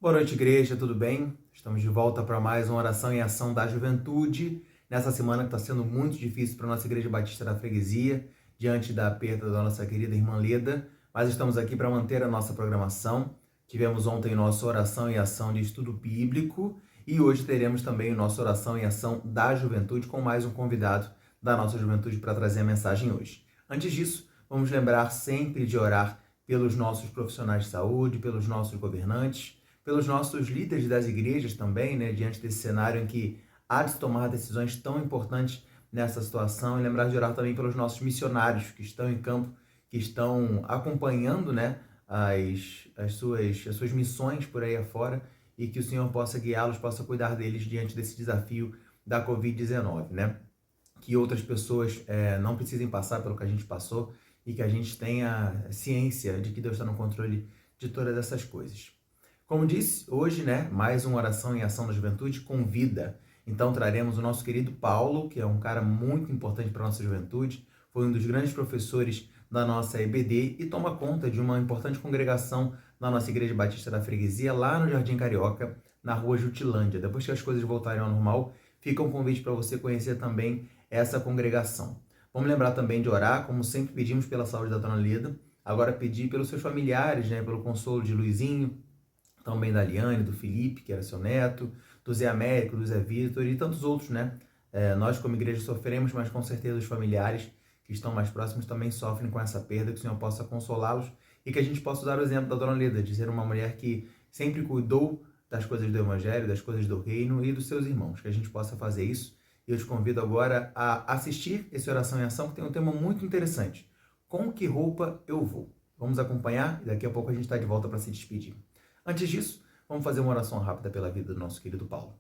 Boa noite, igreja, tudo bem? Estamos de volta para mais uma oração em ação da juventude, nessa semana que está sendo muito difícil para a nossa Igreja Batista da Freguesia, diante da perda da nossa querida irmã Leda, mas estamos aqui para manter a nossa programação. Tivemos ontem nossa oração em ação de estudo bíblico e hoje teremos também nossa oração em ação da juventude com mais um convidado da nossa juventude para trazer a mensagem hoje. Antes disso, vamos lembrar sempre de orar pelos nossos profissionais de saúde, pelos nossos governantes, pelos nossos líderes das igrejas também, diante desse cenário em que há de se tomar decisões tão importantes nessa situação, e lembrar de orar também pelos nossos missionários que estão em campo, que estão acompanhando, as suas missões por aí afora, e que o Senhor possa guiá-los, possa cuidar deles diante desse desafio da Covid-19, Que outras pessoas não precisem passar pelo que a gente passou e que a gente tenha ciência de que Deus está no controle de todas essas coisas. Como disse, hoje, mais uma oração em ação da juventude com vida. Então traremos o nosso querido Paulo, que é um cara muito importante para a nossa juventude, foi um dos grandes professores da nossa EBD e toma conta de uma importante congregação na nossa Igreja Batista da Freguesia, lá no Jardim Carioca, na rua Jutilândia. Depois que as coisas voltarem ao normal, fica um convite para você conhecer também essa congregação. Vamos lembrar também de orar, como sempre pedimos pela saúde da dona Leda, agora pedir pelos seus familiares, pelo consolo de Luizinho, também da Liane, do Felipe, que era seu neto, do Zé Américo, do Zé Vitor e tantos outros, nós como igreja sofremos, mas com certeza os familiares que estão mais próximos também sofrem com essa perda, que o Senhor possa consolá-los e que a gente possa dar o exemplo da dona Leda, de ser uma mulher que sempre cuidou das coisas do Evangelho, das coisas do Reino e dos seus irmãos, que a gente possa fazer isso. E eu te convido agora a assistir essa oração em ação, que tem um tema muito interessante. Com que roupa eu vou? Vamos acompanhar e daqui a pouco a gente está de volta para se despedir. Antes disso, vamos fazer uma oração rápida pela vida do nosso querido Paulo.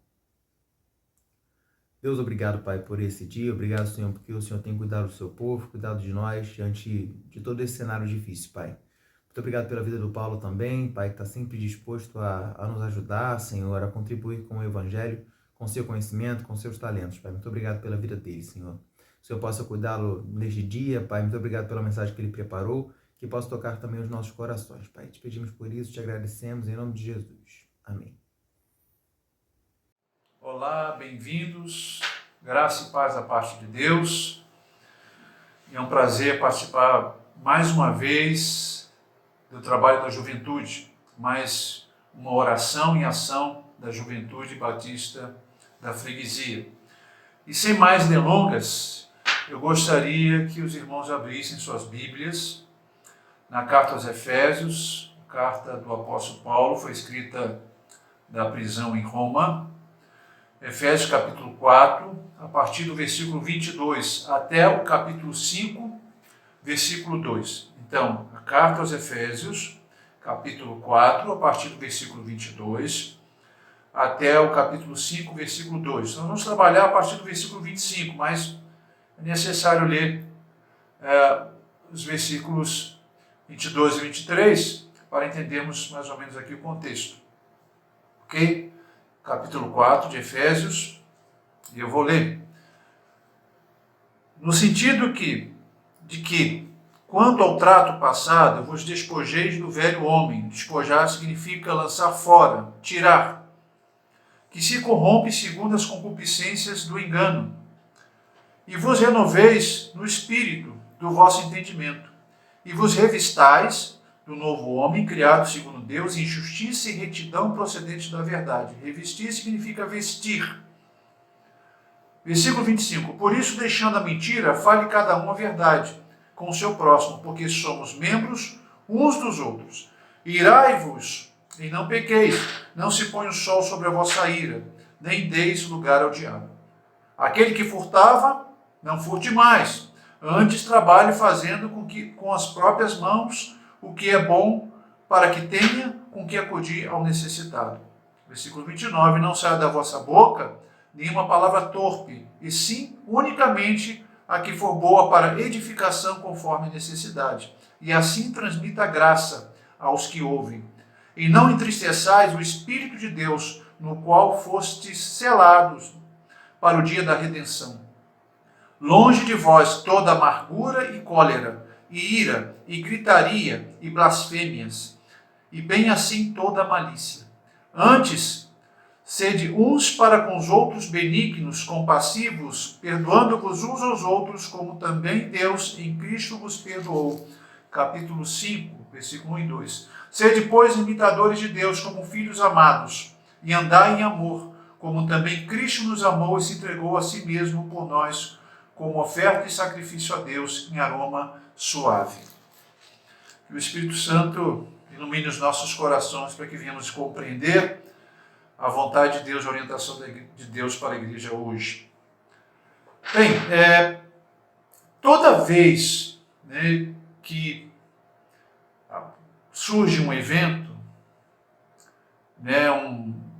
Deus, obrigado, Pai, por esse dia. Obrigado, Senhor, porque o Senhor tem cuidado do seu povo, cuidado de nós diante de todo esse cenário difícil, Pai. Muito obrigado pela vida do Paulo também, Pai, que está sempre disposto a nos ajudar, Senhor, a contribuir com o Evangelho, com seu conhecimento, com seus talentos, Pai. Muito obrigado pela vida dele, Senhor. Que o Senhor possa cuidá-lo neste dia, Pai. Muito obrigado pela mensagem que ele preparou, que possa tocar também os nossos corações, Pai. Te pedimos por isso, te agradecemos, em nome de Jesus. Amém. Olá, bem-vindos, graça e paz da parte de Deus. É um prazer participar mais uma vez do trabalho da juventude, mais uma oração em ação da Juventude Batista da Freguesia. E sem mais delongas, eu gostaria que os irmãos abrissem suas Bíblias na carta aos Efésios, carta do apóstolo Paulo, foi escrita da prisão em Roma, Efésios capítulo 4, a partir do versículo 22 até o capítulo 5, versículo 2. Então, a carta aos Efésios, capítulo 4, a partir do versículo 22 até o capítulo 5, versículo 2. Nós vamos trabalhar a partir do versículo 25, mas é necessário ler os versículos 22 e 23 para entendermos mais ou menos aqui o contexto. Ok? Capítulo 4 de Efésios, e eu vou ler. No sentido de que, quanto ao trato passado, vos despojeis do velho homem. Despojar significa lançar fora, tirar, que se corrompe segundo as concupiscências do engano, e vos renoveis no espírito do vosso entendimento, e vos revistais do novo homem, criado segundo Deus, em justiça e retidão procedentes da verdade. Revestir significa vestir. Versículo 25. Por isso, deixando a mentira, fale cada um a verdade com o seu próximo, porque somos membros uns dos outros. Irai-vos e não pequeis, não se põe o sol sobre a vossa ira, nem deis lugar ao diabo. Aquele que furtava, não furte mais. Antes trabalhe fazendo com as próprias mãos o que é bom, para que tenha com que acudir ao necessitado. Versículo 29. Não saia da vossa boca nenhuma palavra torpe, e sim unicamente a que for boa para edificação conforme a necessidade. E assim transmita graça aos que ouvem. E não entristeçais o Espírito de Deus, no qual fostes selados para o dia da redenção. Longe de vós toda amargura e cólera, e ira, e gritaria, e blasfêmias, e bem assim toda malícia. Antes, sede uns para com os outros benignos, compassivos, perdoando-vos uns aos outros, como também Deus em Cristo vos perdoou. Capítulo 5, versículo 1 e 2. Sede, pois, imitadores de Deus como filhos amados, e andai em amor, como também Cristo nos amou e se entregou a si mesmo por nós, como oferta e sacrifício a Deus em aroma suave. Que o Espírito Santo ilumine os nossos corações para que venhamos compreender a vontade de Deus, a orientação de Deus para a igreja hoje. Bem, toda vez, né, que surge um evento, né,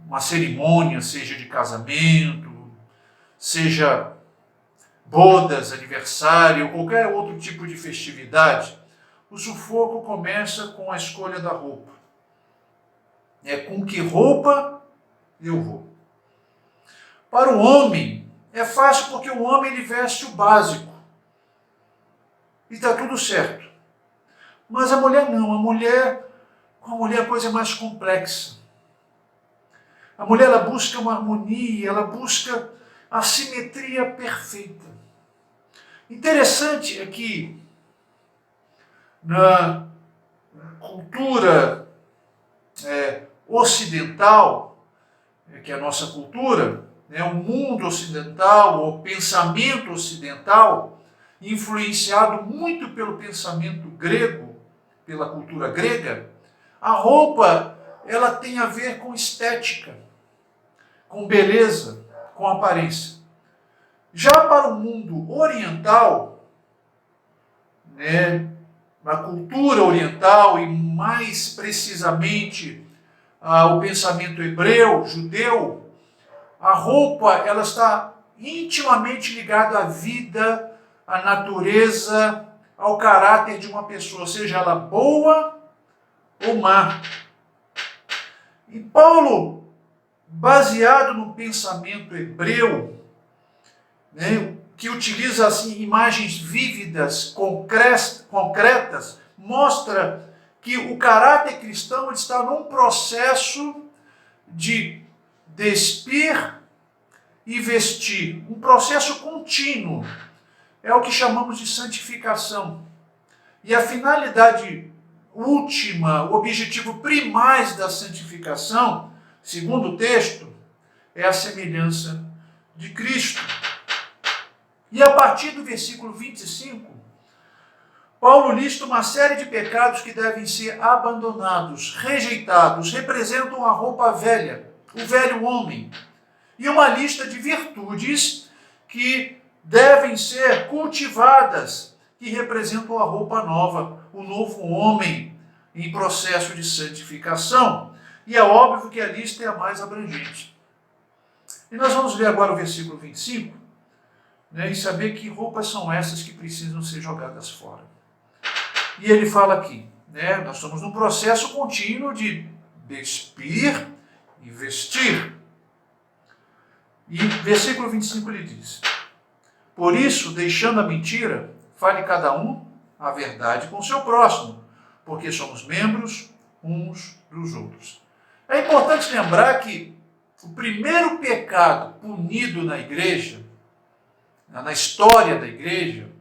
uma cerimônia, seja de casamento, seja bodas, aniversário, qualquer outro tipo de festividade, o sufoco começa com a escolha da roupa. Com que roupa eu vou? Para o homem, é fácil porque o homem ele veste o básico. E está tudo certo. Mas a mulher não. Com a mulher a coisa é mais complexa. A mulher ela busca uma harmonia, ela busca a simetria perfeita. Interessante é que na cultura ocidental, que é a nossa cultura, o mundo ocidental, o pensamento ocidental, influenciado muito pelo pensamento grego, pela cultura grega, a roupa ela tem a ver com estética, com beleza, com aparência. Já para o mundo oriental, na cultura oriental e mais precisamente o pensamento hebreu, judeu, a roupa ela está intimamente ligada à vida, à natureza, ao caráter de uma pessoa, seja ela boa ou má. E Paulo, baseado no pensamento hebreu, que utiliza assim, imagens vívidas, concretas, mostra que o caráter cristão está num processo de despir e vestir, um processo contínuo. É o que chamamos de santificação. E a finalidade última, o objetivo primaz da santificação, segundo o texto, é a semelhança de Cristo. E a partir do versículo 25, Paulo lista uma série de pecados que devem ser abandonados, rejeitados, representam a roupa velha, o velho homem, e uma lista de virtudes que devem ser cultivadas, que representam a roupa nova, o novo homem em processo de santificação. E é óbvio que a lista é a mais abrangente. E nós vamos ler agora o versículo 25, e saber que roupas são essas que precisam ser jogadas fora. E ele fala aqui, nós estamos num processo contínuo de despir e vestir. E versículo 25 ele diz: por isso, deixando a mentira, fale cada um a verdade com o seu próximo, porque somos membros uns dos outros. É importante lembrar que o primeiro pecado punido na igreja, na história da igreja,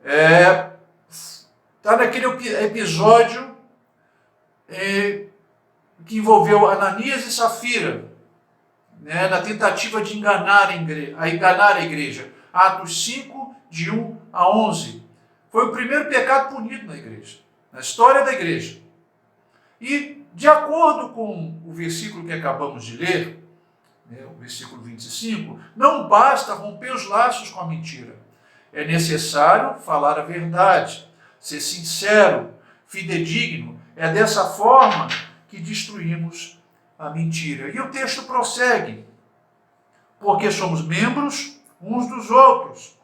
está naquele episódio que envolveu Ananias e Safira, na tentativa de enganar a igreja. Atos 5, de 1 a 11. Foi o primeiro pecado punido na igreja, na história da igreja. E, de acordo com o versículo que acabamos de ler, o versículo 25, não basta romper os laços com a mentira. É necessário falar a verdade, ser sincero, fidedigno. É dessa forma que destruímos a mentira. E o texto prossegue: porque somos membros uns dos outros.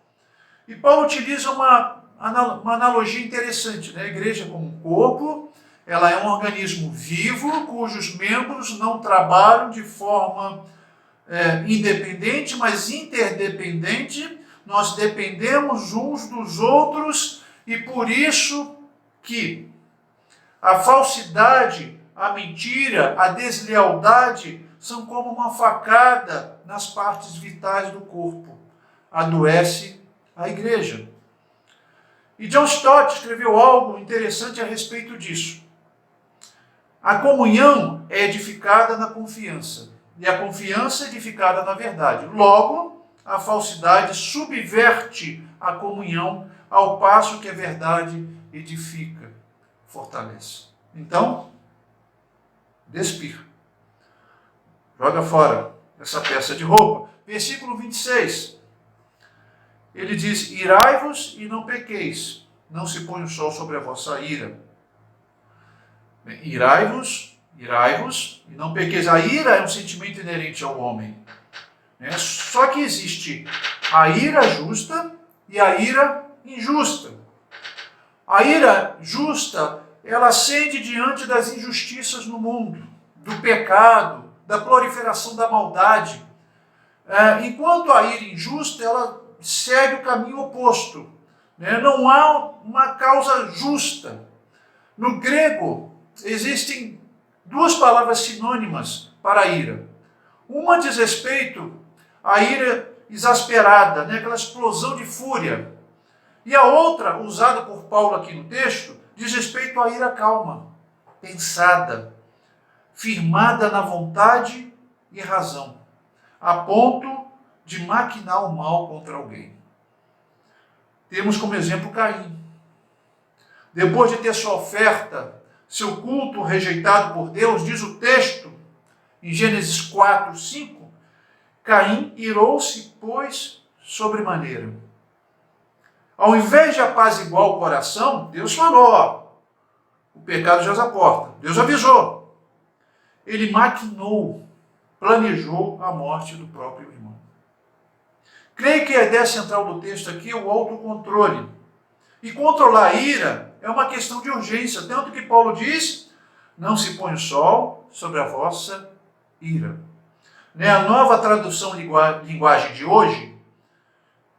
E Paulo utiliza uma analogia interessante. A igreja como um corpo, ela é um organismo vivo, cujos membros não trabalham de forma independente, mas interdependente. Nós dependemos uns dos outros e por isso que a falsidade, a mentira, a deslealdade são como uma facada nas partes vitais do corpo. Adoece a igreja. E John Stott escreveu algo interessante a respeito disso. A comunhão é edificada na confiança, e a confiança é edificada na verdade. Logo, a falsidade subverte a comunhão, ao passo que a verdade edifica, fortalece. Então, despir. Joga fora essa peça de roupa. Versículo 26. Ele diz: irai-vos e não pequeis, não se põe o sol sobre a vossa ira. Irai-vos e não pequeis. A ira é um sentimento inerente ao homem. Só que existe a ira justa e a ira injusta. A ira justa, ela acende diante das injustiças no mundo, do pecado, da proliferação da maldade. Enquanto a ira injusta, ela segue o caminho oposto. Não há uma causa justa. No grego, existem duas palavras sinônimas para a ira. Uma diz respeito à ira exasperada, aquela explosão de fúria. E a outra, usada por Paulo aqui no texto, diz respeito à ira calma, pensada, firmada na vontade e razão, a ponto de maquinar o mal contra alguém. Temos como exemplo Caim. Depois de ter sua oferta, seu culto rejeitado por Deus, diz o texto, em Gênesis 4, 5, Caim irou-se, pois, sobremaneira. Ao invés de apaziguar o coração, Deus falou, o pecado já à porta. Deus avisou. Ele maquinou, planejou a morte do próprio irmão. Creio que a ideia central do texto aqui é o autocontrole. E controlar a ira é uma questão de urgência, tanto que Paulo diz, não se põe o sol sobre a vossa ira. A nova tradução linguagem de hoje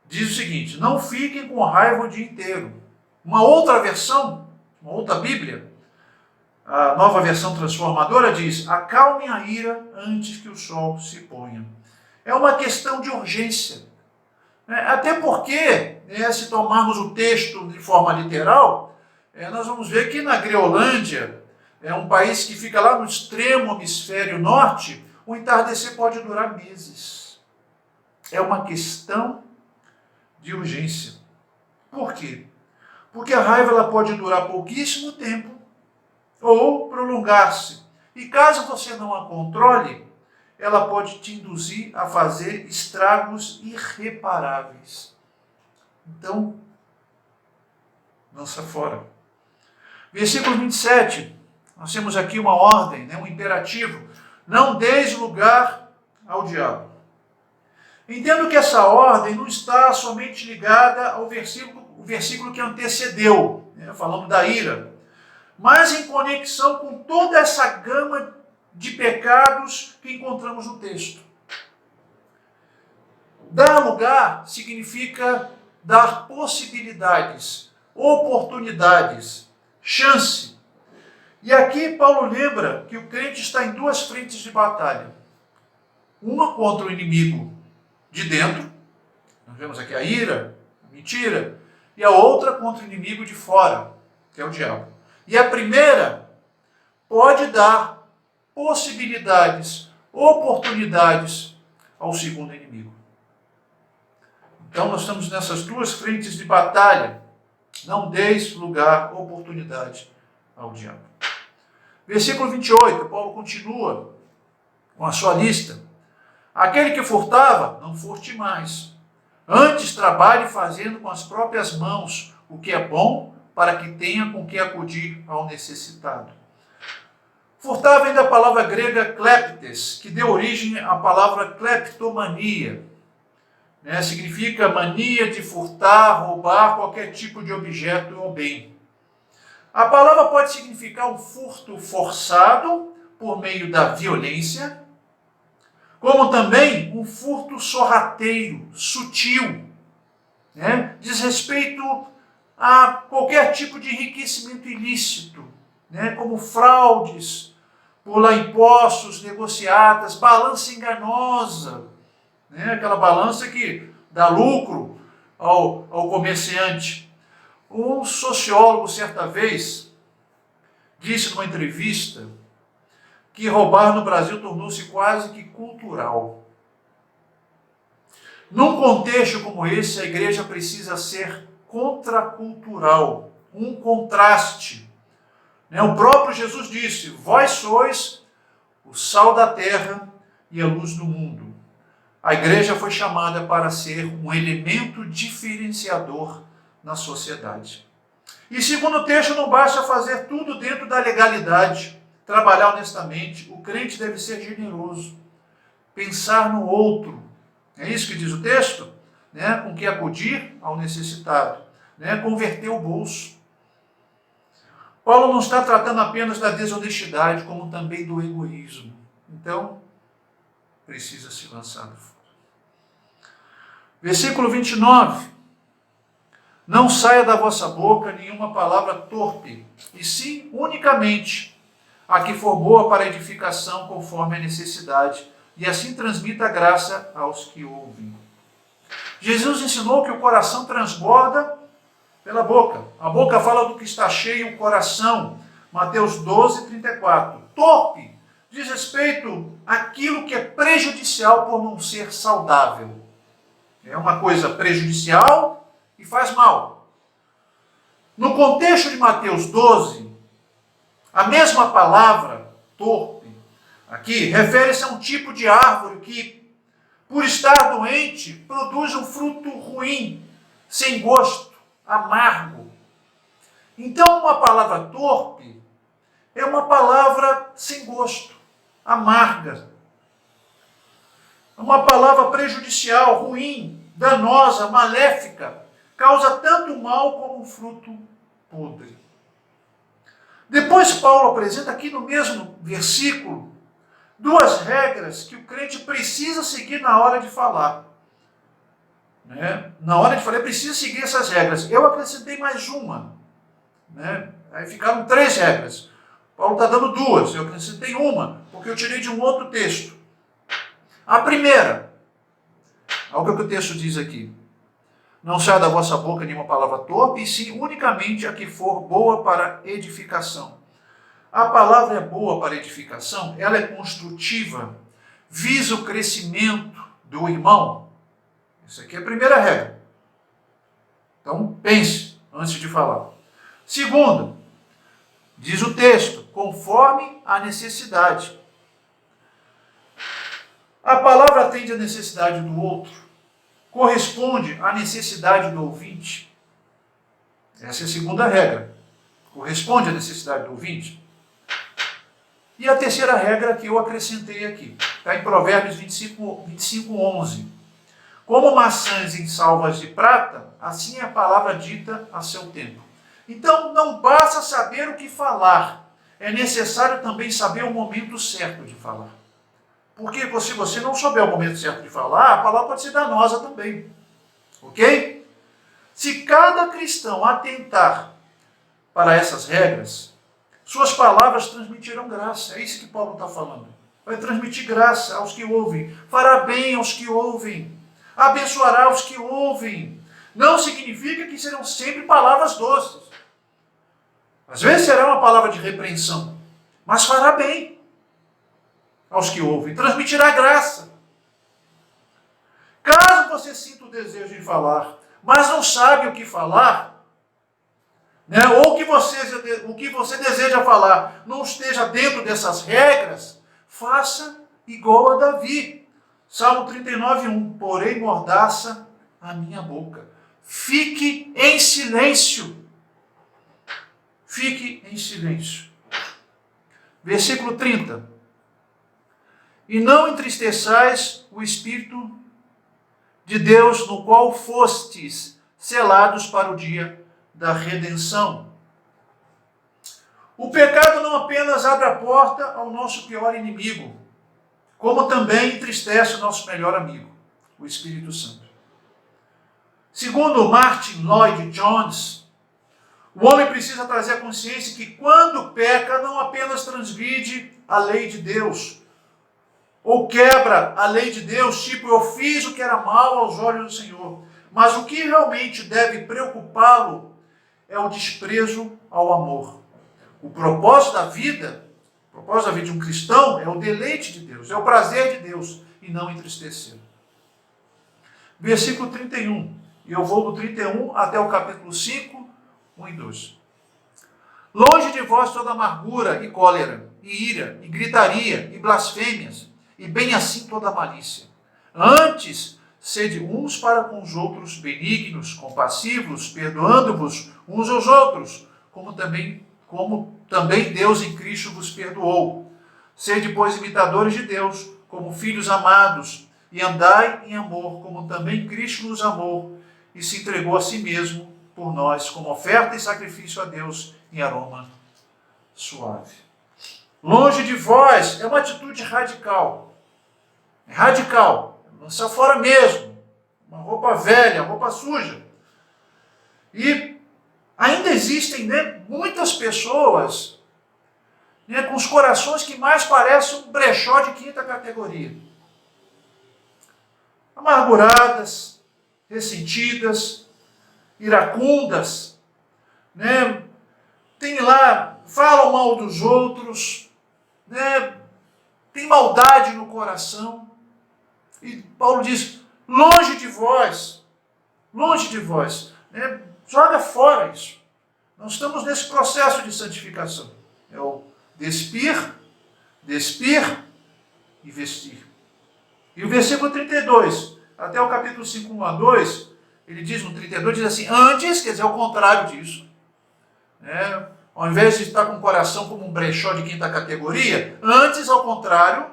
diz o seguinte, não fiquem com raiva o dia inteiro. Uma outra versão, uma outra Bíblia, a nova versão transformadora diz, acalmem a ira antes que o sol se ponha. É uma questão de urgência. Até porque, se tomarmos o texto de forma literal, nós vamos ver que na Groenlândia, um país que fica lá no extremo hemisfério norte, o entardecer pode durar meses. É uma questão de urgência. Por quê? Porque a raiva ela pode durar pouquíssimo tempo ou prolongar-se. E caso você não a controle, ela pode te induzir a fazer estragos irreparáveis. Então, lança fora. Versículo 27, nós temos aqui uma ordem, um imperativo. Não deis lugar ao diabo. Entendo que essa ordem não está somente ligada ao versículo que antecedeu, falando da ira, mas em conexão com toda essa gama de pecados que encontramos no texto. Dar lugar significa dar possibilidades, oportunidades, chance. E aqui Paulo lembra que o crente está em duas frentes de batalha. Uma contra o inimigo de dentro, nós vemos aqui a ira, a mentira, e a outra contra o inimigo de fora, que é o diabo. E a primeira pode dar possibilidades, oportunidades ao segundo inimigo. Então nós estamos nessas duas frentes de batalha. Não deis lugar, oportunidade ao diabo. Versículo 28, Paulo continua com a sua lista. Aquele que furtava, não furte mais. Antes trabalhe fazendo com as próprias mãos o que é bom, para que tenha com que acudir ao necessitado. Furtar vem da palavra grega kleptes, que deu origem à palavra kleptomania. Significa mania de furtar, roubar qualquer tipo de objeto ou bem. A palavra pode significar um furto forçado por meio da violência, como também um furto sorrateiro, sutil, diz respeito a qualquer tipo de enriquecimento ilícito, como fraudes, pular impostos, negociatas, balança enganosa, né? Aquela balança que dá lucro ao comerciante. Um sociólogo, certa vez, disse numa entrevista que roubar no Brasil tornou-se quase que cultural. Num contexto como esse, a igreja precisa ser contracultural, um contraste. O próprio Jesus disse: vós sois o sal da terra e a luz do mundo. A igreja foi chamada para ser um elemento diferenciador na sociedade. E segundo o texto, não basta fazer tudo dentro da legalidade, trabalhar honestamente. O crente deve ser generoso, pensar no outro. É isso que diz o texto? Com que acudir ao necessitado, converter o bolso. Paulo não está tratando apenas da desonestidade, como também do egoísmo. Então, precisa se lançar no fogo. Versículo 29. Não saia da vossa boca nenhuma palavra torpe, e sim unicamente a que for boa para edificação conforme a necessidade, e assim transmita a graça aos que ouvem. Jesus ensinou que o coração transborda pela boca. A boca fala do que está cheio o coração. Mateus 12, 34. Torpe diz respeito àquilo que é prejudicial por não ser saudável. É uma coisa prejudicial e faz mal. No contexto de Mateus 12, a mesma palavra, torpe, aqui, refere-se a um tipo de árvore que, por estar doente, produz um fruto ruim, sem gosto, amargo. Então, uma palavra torpe é uma palavra sem gosto, amarga. Uma palavra prejudicial, ruim, danosa, maléfica, causa tanto mal como um fruto podre. Depois Paulo apresenta aqui no mesmo versículo duas regras que o crente precisa seguir na hora de falar. Na hora de falar, precisa seguir essas regras. Eu acrescentei mais uma. Aí ficaram 3 regras. Paulo está dando 2, eu acrescentei uma, porque eu tirei de um outro texto. A primeira, olha o que o texto diz aqui. Não saia da vossa boca nenhuma palavra torpe, e sim unicamente a que for boa para edificação. A palavra é boa para edificação, ela é construtiva, visa o crescimento do irmão. Isso aqui é a primeira regra. Então, pense antes de falar. Segunda, diz o texto, conforme a necessidade. A palavra atende à necessidade do outro, corresponde à necessidade do ouvinte. Essa é a segunda regra. Corresponde à necessidade do ouvinte. E a terceira regra que eu acrescentei aqui, está em Provérbios 25, 11. Como maçãs em salvas de prata, assim é a palavra dita a seu tempo. Então, não basta saber o que falar, é necessário também saber o momento certo de falar. Porque se você não souber o momento certo de falar, a palavra pode ser danosa também. Ok? Se cada cristão atentar para essas regras, suas palavras transmitirão graça. É isso que Paulo está falando. Vai transmitir graça aos que ouvem. Fará bem aos que ouvem. Abençoará os que ouvem. Não significa que serão sempre palavras doces. Às vezes será uma palavra de repreensão, mas fará bem aos que ouvem. Transmitirá graça. Caso você sinta o desejo de falar, mas não sabe o que falar, ou o que você deseja falar não esteja dentro dessas regras, faça igual a Davi. Salmo 39, 1. Porém, mordaça a minha boca. Fique em silêncio. Fique em silêncio. Versículo 30. E não entristeçais o Espírito de Deus, no qual fostes selados para o dia da redenção. O pecado não apenas abre a porta ao nosso pior inimigo, como também entristece o nosso melhor amigo, o Espírito Santo. Segundo Martin Lloyd Jones, o homem precisa trazer a consciência que quando peca, não apenas transgride a lei de Deus, ou quebra a lei de Deus, tipo, eu fiz o que era mal aos olhos do Senhor. Mas o que realmente deve preocupá-lo é o desprezo ao amor. O propósito da vida de um cristão é o deleite de Deus, é o prazer de Deus, e não entristecer. Versículo 31. E eu vou do 31 até o capítulo 5, 1 e 2. Longe de vós toda amargura e cólera, e ira, e gritaria, e blasfêmias, e bem assim toda malícia. Antes, sede uns para com os outros benignos, compassivos, perdoando-vos uns aos outros, como também Deus em Cristo vos perdoou. Sede, pois, imitadores de Deus, como filhos amados, e andai em amor, como também Cristo nos amou, e se entregou a si mesmo por nós, como oferta e sacrifício a Deus em aroma suave. Longe de vós é uma atitude radical. É radical. Lançar fora mesmo. Uma roupa velha, roupa suja. E ainda existem, muitas pessoas, com os corações que mais parecem um brechó de quinta categoria. Amarguradas, ressentidas, iracundas, tem lá, falam mal dos outros, tem maldade no coração. E Paulo diz, longe de vós, joga fora isso. Nós estamos nesse processo de santificação. É o despir e vestir. E o versículo 32, até o capítulo 5, 1 a 2, ele diz no 32, diz assim, antes, quer dizer, ao contrário disso, ao invés de estar com o coração como um brechó de quinta categoria, antes, ao contrário,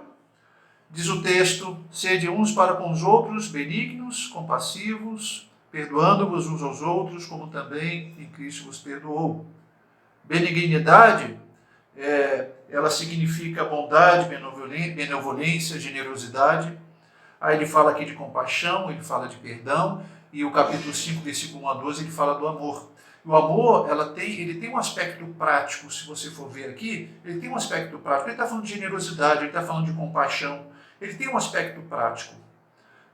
diz o texto, sede uns para com os outros, benignos, compassivos, perdoando-vos uns aos outros, como também em Cristo vos perdoou. Benignidade, ela significa bondade, benevolência, generosidade. Aí ele fala aqui de compaixão, ele fala de perdão, e o capítulo 5, versículo 1 a 12, ele fala do amor. O amor, ele tem um aspecto prático, se você for ver aqui, ele tem um aspecto prático. Ele está falando de generosidade, ele está falando de compaixão, ele tem um aspecto prático.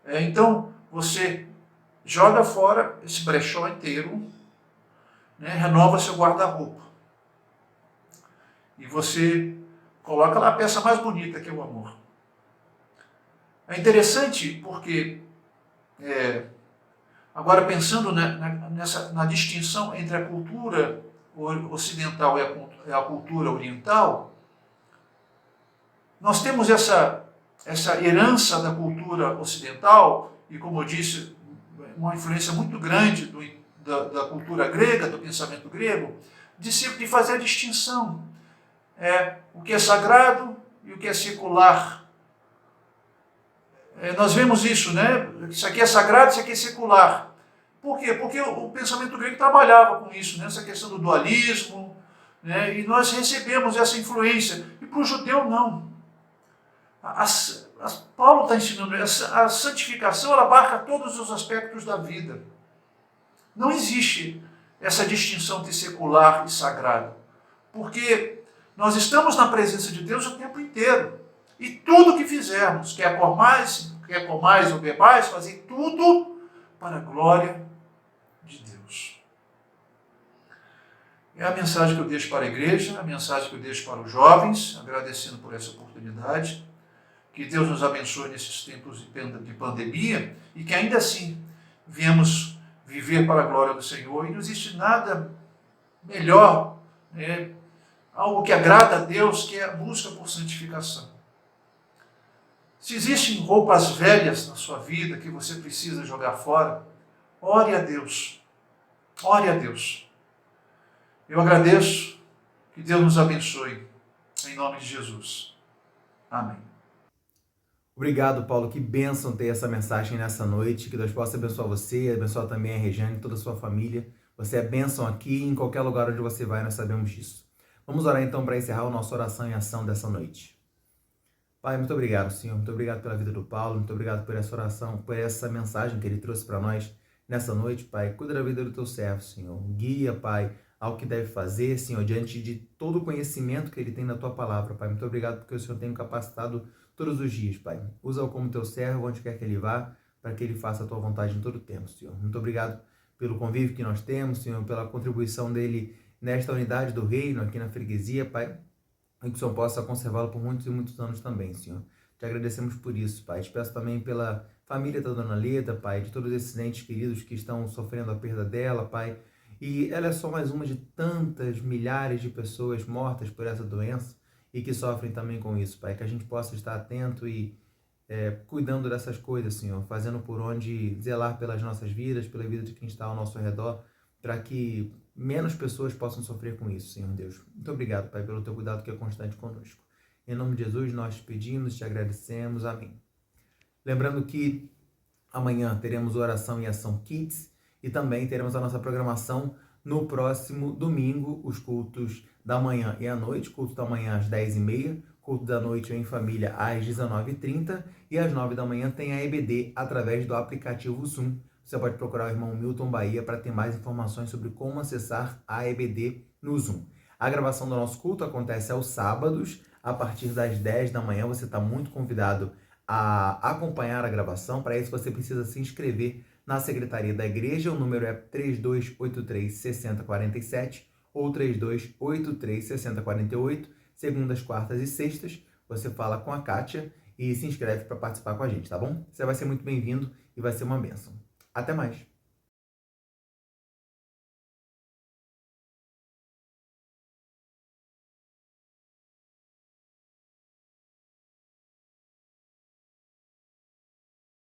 Então, você joga fora esse brechó inteiro, renova seu guarda-roupa. E você coloca lá a peça mais bonita, que é o amor. É interessante porque, agora pensando na distinção entre a cultura ocidental e a cultura oriental, nós temos essa herança da cultura ocidental, e como eu disse, uma influência muito grande da cultura grega, do pensamento grego, de fazer a distinção. O que é sagrado e o que é secular. Nós vemos isso, Isso aqui é sagrado, isso aqui é secular. Por quê? Porque o pensamento grego trabalhava com isso, essa questão do dualismo, e nós recebemos essa influência. E para o judeu, não. Paulo está ensinando, a santificação ela abarca todos os aspectos da vida. Não existe essa distinção entre secular e sagrado. Porque nós estamos na presença de Deus o tempo inteiro. E tudo que fizermos, quer comais ou bebais, fazer tudo para a glória de Deus. É a mensagem que eu deixo para a igreja, a mensagem que eu deixo para os jovens, agradecendo por essa oportunidade. Que Deus nos abençoe nesses tempos de pandemia e que ainda assim viemos viver para a glória do Senhor. E não existe nada melhor, algo que agrada a Deus, que é a busca por santificação. Se existem roupas velhas na sua vida que você precisa jogar fora, ore a Deus. Ore a Deus. Eu agradeço, que Deus nos abençoe, em nome de Jesus. Amém. Obrigado, Paulo. Que bênção ter essa mensagem nessa noite. Que Deus possa abençoar você, abençoar também a Regiane e toda a sua família. Você é bênção aqui e em qualquer lugar onde você vai, nós sabemos disso. Vamos orar então para encerrar a nossa oração em ação dessa noite. Pai, muito obrigado, Senhor. Muito obrigado pela vida do Paulo. Muito obrigado por essa oração, por essa mensagem que ele trouxe para nós nessa noite, Pai. Cuida da vida do teu servo, Senhor. Guia, Pai, ao que deve fazer, Senhor, diante de todo o conhecimento que ele tem na tua palavra, Pai. Muito obrigado porque o Senhor tem o capacitado todos os dias, Pai. Usa-o como teu servo, onde quer que ele vá, para que ele faça a tua vontade em todo o tempo, Senhor. Muito obrigado pelo convívio que nós temos, Senhor, pela contribuição dele nesta unidade do reino, aqui na freguesia, Pai, e que o Senhor possa conservá-lo por muitos e muitos anos também, Senhor. Te agradecemos por isso, Pai. Te peço também pela família da Dona Leda, Pai, de todos esses entes queridos que estão sofrendo a perda dela, Pai. E ela é só mais uma de tantas milhares de pessoas mortas por essa doença e que sofrem também com isso, Pai. Que a gente possa estar atento e cuidando dessas coisas, Senhor, fazendo por onde zelar pelas nossas vidas, pela vida de quem está ao nosso redor, para que menos pessoas possam sofrer com isso, Senhor Deus. Muito obrigado, Pai, pelo teu cuidado que é constante conosco. Em nome de Jesus, nós te pedimos, te agradecemos. Amém. Lembrando que amanhã teremos Oração e Ação Kids e também teremos a nossa programação no próximo domingo, os cultos da manhã e à noite, culto da manhã às 10h30, culto da noite em família às 19h30 e às 9 da manhã tem a EBD através do aplicativo Zoom. Você pode procurar o irmão Milton Bahia para ter mais informações sobre como acessar a EBD no Zoom. A gravação do nosso culto acontece aos sábados, a partir das 10 da manhã. Você está muito convidado a acompanhar a gravação. Para isso você precisa se inscrever na Secretaria da Igreja. O número é 3283-6047 ou 3283-6048. Segundas, quartas e sextas, você fala com a Kátia e se inscreve para participar com a gente, tá bom? Você vai ser muito bem-vindo e vai ser uma bênção. Até mais!